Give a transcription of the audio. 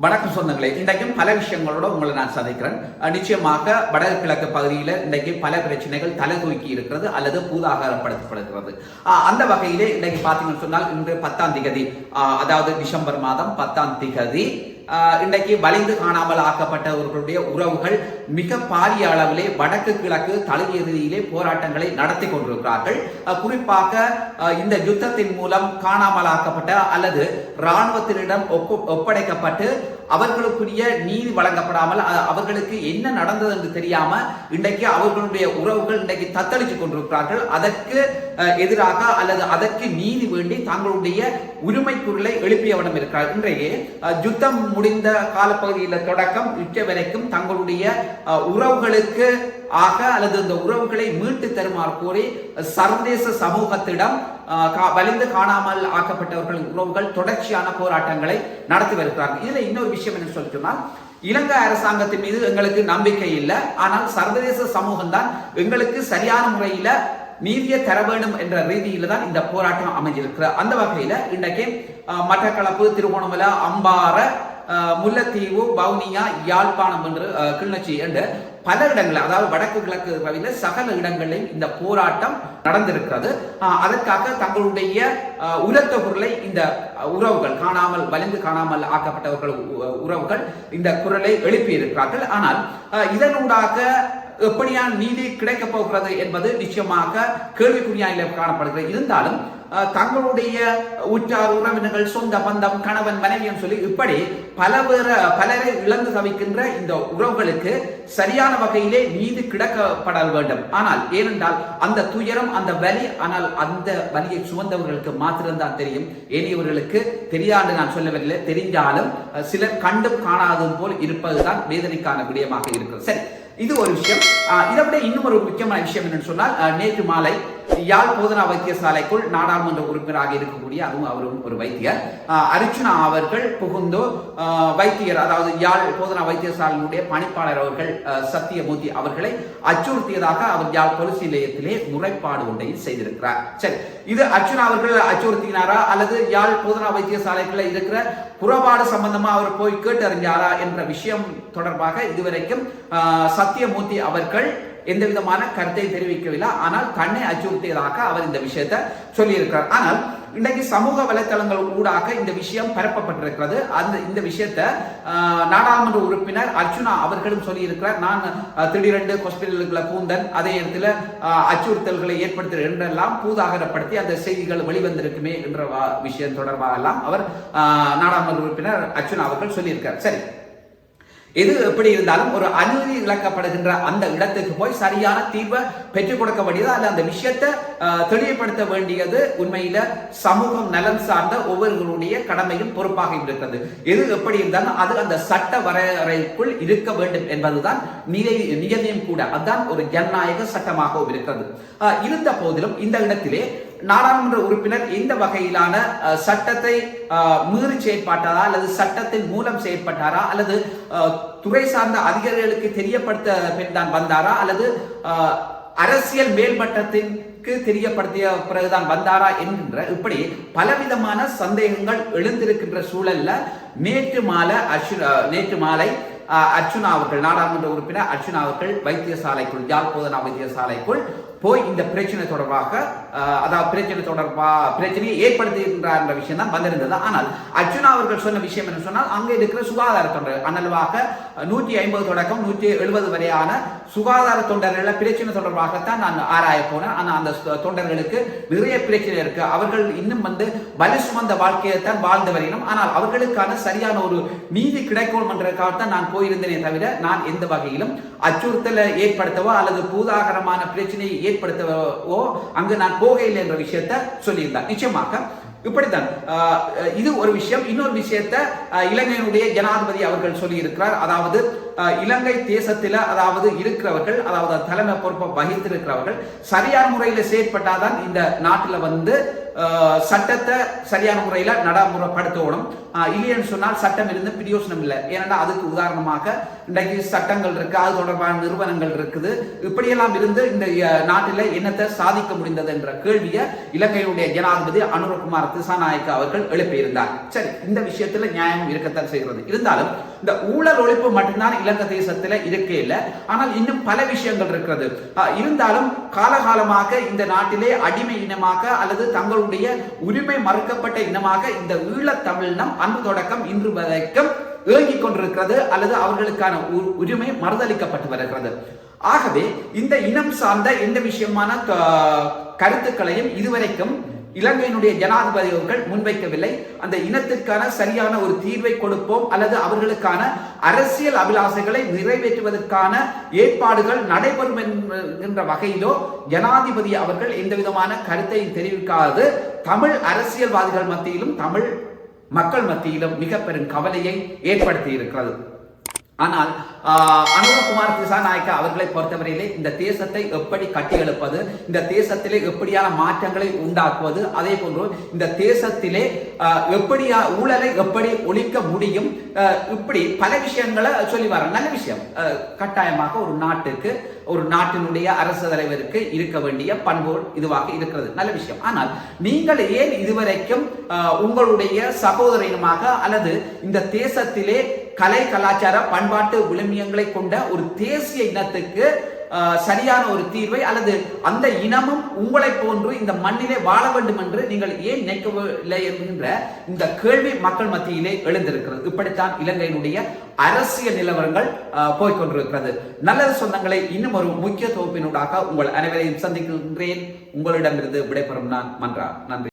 வணக்கம் சொந்தங்களே, இன்றைக்கும் பல விஷயங்களோட உங்களை நான் சந்திக்கிறேன். நிச்சயமாக வடகிழக்கு பகுதியில் இன்றைக்கு பல பிரச்சனைகள் தலை தூக்கி இருக்கிறது அல்லது பூதாகாரப்படுத்தப்படுகிறது. அந்த வகையிலே இன்றைக்கு பார்த்தீங்கன்னு சொன்னால் இன்று 10ஆம் தேதி, அதாவது டிசம்பர் மாதம் 10ஆம் தேதி இன்றைக்கு வலிந்து காணாமல் ஆக்கப்பட்டவர்களுடைய உறவுகள் மிக பாரிய அளவிலே வடக்கு கிழக்கு தழுவியதிலே போராட்டங்களை நடத்தி கொண்டிருக்கிறார்கள். குறிப்பாக இந்த யுத்தத்தின் மூலம் காணாமல் ஆக்கப்பட்ட அல்லது இராணுவத்தினிடம் ஒப்படைக்கப்பட்டு அவர்களுக்குரிய நீதி வழங்கப்படாமல் அவர்களுக்கு என்ன நடந்தது என்று தெரியாம இன்றைக்கு அவர்களுடைய உறவுகள் இன்றைக்கு தத்தளிச்சு கொண்டிருக்கிறார்கள். அதற்கு எதிராக அல்லது அதற்கு நீதி வேண்டி தங்களுடைய உரிமை குரலை எழுப்பியவனம் இருக்கிறார். இன்றையே யுத்தம் முடிந்த காலப்பகுதியில் தொடக்கம் இற்ற வரைக்கும் தங்களுடைய உறவுகளுக்கு அல்லது இந்த உறவுகளை மீட்டு தருமாறு கோரி சர்வதேச சமூகத்திடம் வலிந்து காணாமல் ஆக்கப்பட்டவர்களின் உறவுகள் தொடர்ச்சியான போராட்டங்களை நடத்தி வருகிறார்கள். இதுல இன்னொரு விஷயம் என்ன சொல்லிட்டோம்னா, இலங்கை அரசாங்கத்தின் மீது எங்களுக்கு நம்பிக்கை இல்லை, ஆனால் சர்வதேச சமூகம் தான் எங்களுக்கு சரியான முறையில நீதியை தர வேண்டும் என்ற ரீதியில தான் இந்த போராட்டம் அமைஞ்சிருக்கிறது. அந்த வகையில இன்றைக்கு மட்டக்களப்பு, திருகோணமலை, அம்பாறை, முல்லைத்தீவு, வவுனியா, யாழ்ப்பாணம் என்று கிளிநொச்சி என்று பல இடங்களில், அதாவது வடக்கு கிழக்கு பகுதியில் சகல இடங்களில் இந்த போராட்டம் நடந்திருக்கிறது. அதற்காக தங்களுடைய உரத்த பொருளை இந்த உறவுகள் வலிந்து காணாமல் ஆக்கப்பட்டவர்கள் உறவுகள் இந்த குரலை எழுப்பி இருக்கிறார்கள். ஆனால் இதனூடாக எப்படியான நீதி கிடைக்கப் போகிறது என்பது நிச்சயமாக கேள்விக்குறியாக காணப்படுகிறது. இருந்தாலும் தங்களுடைய உற்றார் உறவினர்கள், சொந்த பந்தம், கணவன், மனைவி சொல்லி இப்படி பலரை இழந்து தவிக்கின்ற இந்த உறவுகளுக்கு சரியான வகையிலே நீதி கிடைக்கப்பட வேண்டும். ஆனால் ஏனென்றால் அந்த துயரம், அந்த வலி, ஆனால் அந்த வலியை சுமந்தவர்களுக்கு மாத்திரம்தான் தெரியும். ஏனையவர்களுக்கு தெரியாது நான் சொல்லவில்லை. தெரிஞ்சாலும் சிலர் கண்டும் காணாததும் போல் இருப்பதுதான் வேதனைக்கான விடயமாக இருக்கிறது. சரி, இது ஒரு விஷயம். இதை விட இன்னும் ஒரு முக்கியமான விஷயம் என்னன்னு சொன்னால், நேற்று மாலை யாழ் போதனா வைத்தியசாலைக்குள் நாடாளுமன்ற உறுப்பினராக இருக்கக்கூடிய அவரும் ஒரு வைத்தியர் அர்ச்சுனா அவர்கள் புகுந்து வைத்தியர், அதாவது யாழ் போதனா வைத்தியசாலையினுடைய பணிப்பாளர் அவர்கள் சத்தியமூர்த்தி அவர்களை அச்சுறுத்தியதாக அவர் யாழ் போலீஸ் நிலையத்திலே முறைப்பாடு ஒன்றை செய்திருக்கிறார். சரி, இது அர்ச்சுனா அவர்கள் அச்சுறுத்தினாரா அல்லது யாழ் போதனா வைத்தியசாலைக்குள்ள இருக்கிற புறப்பாடு சம்பந்தமா அவர் போய் கேட்டறிஞ்சாரா என்ற விஷயம் தொடர்பாக இதுவரைக்கும் சத்தியமூர்த்தி அவர்கள் எந்த விதமான கருத்தை தெரிவிக்கவில்லை. ஆனால் தன்னை அச்சுறுத்தியதாக அவர் இந்த விஷயத்தை சொல்லியிருக்கிறார். ஆனால் இன்றைக்கு சமூக வலைத்தளங்கள் ஊடாக இந்த விஷயம் பரப்பப்பட்டிருக்கிறது. இந்த விஷயத்தை நாடாளுமன்ற உறுப்பினர் அர்ச்சுனா அவர்களும் சொல்லியிருக்கிறார். நான் திடீரென்று ஹாஸ்பிட்டலுக்குள்ள பூந்தன், அதே இடத்துல அச்சுறுத்தல்களை ஏற்படுத்த என்றெல்லாம் பூதாகரப்படுத்தி அந்த செய்திகள் வெளிவந்திருக்குமே என்ற விஷயம் தொடர்பாக எல்லாம் அவர் நாடாளுமன்ற உறுப்பினர் அர்ச்சுனா அவர்கள் சொல்லியிருக்கிறார். சரி, எது எப்படி இருந்தாலும் ஒரு அநீதி இழக்கப்படுகின்ற அந்த இடத்துக்கு போய் சரியான தீர்வை பெற்றுக் கொடுக்க வேண்டியது அல்ல, அந்த விஷயத்தை தெளிவுபடுத்த வேண்டியது உண்மையில சமூகம் நலன் சார்ந்த ஒவ்வொருவருடைய கடமையும் பொறுப்பாக இருக்கிறது. எது எப்படி இருந்தாலும் அது அந்த சட்ட வரையறைக்குள் இருக்க வேண்டும் என்பதுதான் நியதியும் கூட. அதுதான் ஒரு ஜனநாயக சட்டமாகவும் இருக்கிறது. இருந்த போதிலும் இந்த இடத்திலே நாடாளுமன்ற உறுப்பினர் எந்த வகையிலான சட்டத்தை மீறி செயற்பட்டாரா அல்லது சட்டத்தின் மூலம் செயற்பட்டாரா அல்லது துறை சார்ந்த அதிகாரிகளுக்கு தெரியப்படுத்த தான் வந்தாரா அல்லது அரசியல் மேல்மட்டத்திற்கு தெரியப்படுத்திய பிறகுதான் வந்தாரா என்கின்ற இப்படி பலவிதமான சந்தேகங்கள் எழுந்திருக்கின்ற சூழல்ல நேற்று மாலை அர்ச்சுனா அவர்கள், நாடாளுமன்ற உறுப்பினர் அர்ச்சுனா அவர்கள் வைத்தியசாலைக்குள், யாழ் போதனா வைத்தியசாலைக்குள் போய் இந்த பிரச்சனை தொடர்பாக, அதாவது பிரச்சனையை ஏற்படுத்துகின்றார் என்ற விஷயம் தான் வந்திருந்தது. ஆனால் அர்ச்சுனா அவர்கள் சொன்ன விஷயம் என்ன சொன்னால், அங்கே இருக்கிற சுகாதார தொண்டர் அனல்வாக 150 தொடக்கம் 170 வரையான சுகாதார தொண்டர்கள் பிரச்சனை தொடர்பாகத்தான் நான் ஆராய போனேன். ஆனால் அந்த தொண்டர்களுக்கு நிறைய பிரச்சனை இருக்கு. அவர்கள் இன்னும் வலி சுமந்த வாழ்க்கையை தான் வாழ்ந்து வருகிறோம். ஆனால் அவர்களுக்கான சரியான ஒரு நீதி கிடைக்கும் என்றதுக்காகத்தான் நான் போயிருந்தேனே தவிர நான் எந்த வகையிலும் அச்சுறுத்தலை ஏற்படுத்தவோ அல்லது பூதாகரமான பிரச்சனையை ஏற்படுத்தவோ அங்கு நான் போகையில் என்ற விஷயத்தை சொல்லியிருந்தார். நிச்சயமாக இப்படித்தான் இது ஒரு விஷயம். இன்னொரு விஷயத்தை இலங்கையினுடைய ஜனாதிபதி அவர்கள் சொல்லி இருக்கிறார். அதாவது இலங்கை தேசத்தில் அதாவது இருக்கிறவர்கள், அதாவது தலைமை பொறுப்பை வகித்திருக்கிறவர்கள் சரியான முறையில் செயற்பட்டாதான் இந்த நாட்டில் சட்டத்தை சரியான முறையில நடைமுறைப்படுத்தணும். இல்லைன்னு சொன்னால் சட்டம் இருந்து பிரயோசனம் இல்லை. ஏன்னா அதுக்கு உதாரணமாக இன்றைக்கு சட்டங்கள் இருக்கு, அது தொடர்பான நிறுவனங்கள் இருக்குது. இப்படியெல்லாம் இருந்து இந்த நாட்டில என்னத்தை சாதிக்க முடிந்தது என்ற கேள்வியை இலங்கையுடைய ஜனாதிபதி அனுரகுமார் திசாநாயக்க அவர்கள் எழுப்பியிருந்தார். சரி, இந்த விஷயத்துல நியாயம் இருக்கத்தான் செய்கிறது. இருந்தாலும் இந்த ஊழல் ஒழிப்பு மட்டும்தான் இலங்கை தேசத்துல இருக்கே இல்லை, ஆனால் இன்னும் பல விஷயங்கள் இருக்கிறது. இருந்தாலும் காலகாலமாக இந்த நாட்டிலே அடிமை இனமாக அல்லது தங்களுடைய உரிமை மறுக்கப்பட்ட இனமாக இந்த ஈழத் தமிழினம் அன்று தொடக்கம் இன்று வரைக்கும் ஏங்கிக் கொண்டிருக்கிறது அல்லது அவர்களுக்கான உரிமை மறுதளிக்கப்பட்டு வருகிறது. ஆகவே இந்த இனம் சார்ந்த எந்த விஷயமான கருத்துக்களையும் இதுவரைக்கும் இலங்கையினுடைய ஜனாதிபதி அவர்கள் முன்வைக்கவில்லை. அந்த இனத்திற்கான சரியான ஒரு தீர்வை கொடுப்போம் அல்லது அவர்களுக்கான அரசியல் அபிலாசைகளை நிறைவேற்றுவதற்கான ஏற்பாடுகள் நடைபெறும் என்கின்ற வகையிலோ ஜனாதிபதி அவர்கள் எந்த விதமான கருத்தை தெரிவிக்காது தமிழ் அரசியல்வாதிகள் மத்தியிலும் தமிழ் மக்கள் மத்தியிலும் மிக பெரும் கவலையை ஏற்படுத்தி இருக்கிறது. ஆனால் அனுரகுமார் திசாநாயக்க அவர்களை பொறுத்தவரையிலே இந்த தேசத்தை எப்படி கட்டியெழுப்பது, இந்த தேசத்திலே எப்படியான மாற்றங்களை உண்டாக்குவது, அதே போன்று இந்த தேசத்திலே எப்படியா ஊழலை எப்படி ஒழிக்க முடியும், இப்படி பல விஷயங்களை சொல்லி வர நல்ல விஷயம். கட்டாயமாக ஒரு நாட்டுக்கு ஒரு நாட்டினுடைய அரசு தலைவருக்கு இருக்க வேண்டிய பண்போல் இதுவாக இருக்கிறது, நல்ல விஷயம். ஆனால் நீங்கள் ஏன் இதுவரைக்கும் உங்களுடைய சகோதரனுமாக அல்லது இந்த தேசத்திலே கலை கலாச்சார பண்பாட்டு விழுமியங்களை கொண்ட ஒரு தேசிய இனத்துக்கு சரியான ஒரு தீர்வை அல்லது அந்த இனமும் உங்களை போன்று இந்த மண்ணிலே வாழ வேண்டும் என்று நீங்கள் ஏன் நினைக்கவில்லை என்கின்ற இந்த கேள்வி மக்கள் மத்தியிலே எழுந்திருக்கிறது. இப்படித்தான் இலங்கையினுடைய அரசியல் நிலவரங்கள் போய்கொண்டிருக்கிறது. நல்லது சொந்தங்களை, இன்னும் ஒரு முக்கிய தொகுப்பினூடாக உங்கள் அனைவரையும் சந்திக்கின்றேன். உங்களிடமிருந்து விடைபெறும் நான் மன்றா. நன்றி.